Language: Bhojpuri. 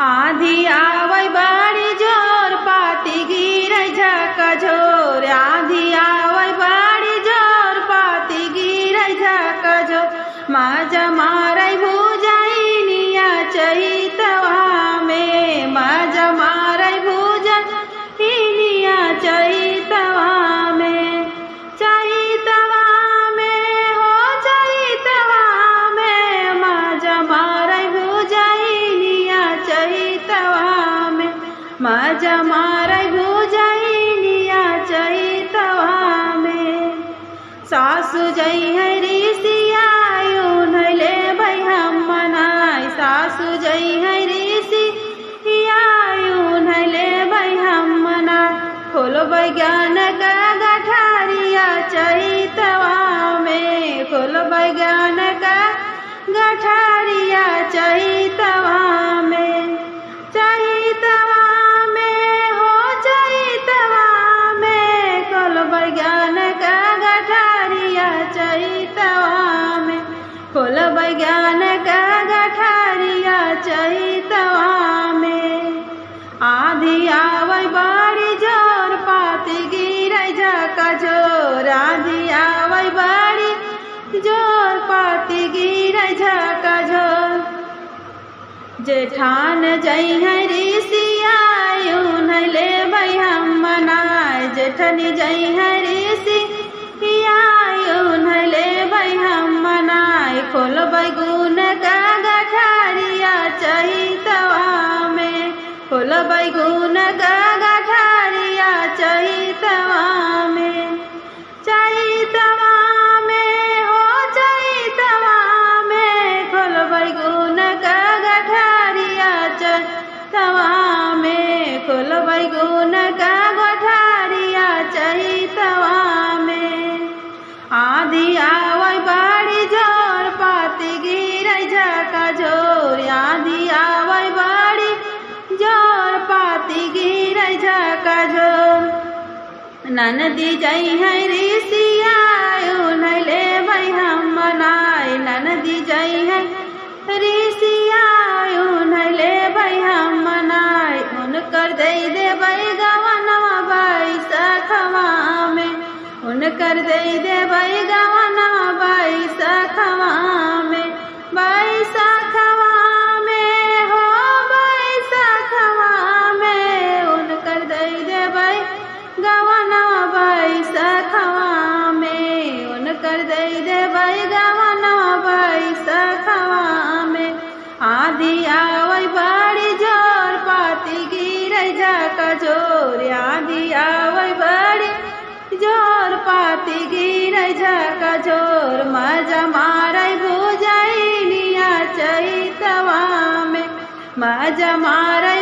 आधी आवै बड़ी जोर पाती गिरै झकझोर। आधी आवै बड़ी जोर पाती गिरै झकझोर। माजा मारै भुजाइनिया चैतवा में। माजा मारै भुजाइनिया चैतवा में। चैतवा में हो चैतवा में। माजा मारै भुजाइनिया चैतवा में। माजा मारै भुजाइनिया चैतवा में। सासु जई है ऋषिया उन्हले भई हम मनाई। सासु जई है ऋषिया उन्हले भई हम मनाई। खोलो वैज्ञान का गठारिया चैतवा में। खोलो वैज्ञान का गठारिया चैतवा में। चैतवा में हो चैतवा में। खोलो वैज्ञान का गठारिया चैतवा में। खोलो वैज्ञान का गठारिया चैतवा में। आधी आवै बड़ी जोर पाती गिरै झकझोर। आधी आवै बड़ी जोर पाती गिरै झकझोर। जेठान जई है ऋषिया उन्हले भई हम मनाई। जेठनी जई है ऋषिया उन्हले भई हम मनाई। खोलो बैगुन का गठारिया चैतवा में। खोलो बैगुन का गठारिया चैतवा में। चैतवा में हो चैतवा में। खोलो बैगुन का गठारिया चैतवा में। खोलो बैगुन का गठारिया चैतवा में। आधी आवै बड़ी जोर पाती गिरै झकझोर। आधी आवै बड़ी जोर पाती गिरै झकझोर। ननदी जई है ऋषिया उन्हले भई हम मनाई। ननदी जई है ऋषिया उन्हले भई हम मनाई। उनकर दई देबै गवनवा बैसखवा में। उनकर दई देबै गवनवा बैसखवा में। बैसखवा में हो बैसखवा में। उनकर दई देबै गवनवा बैसखवा में। उनकर दई देबै गवनवा बैसखवा में। आधी आवै बड़ी जोर पाती गिरै झकझोर। आधी आवै बड़ी जोर पाती गिरै झकझोर। मजा मारै भुजाइनिया चैतवा में। मजा मारै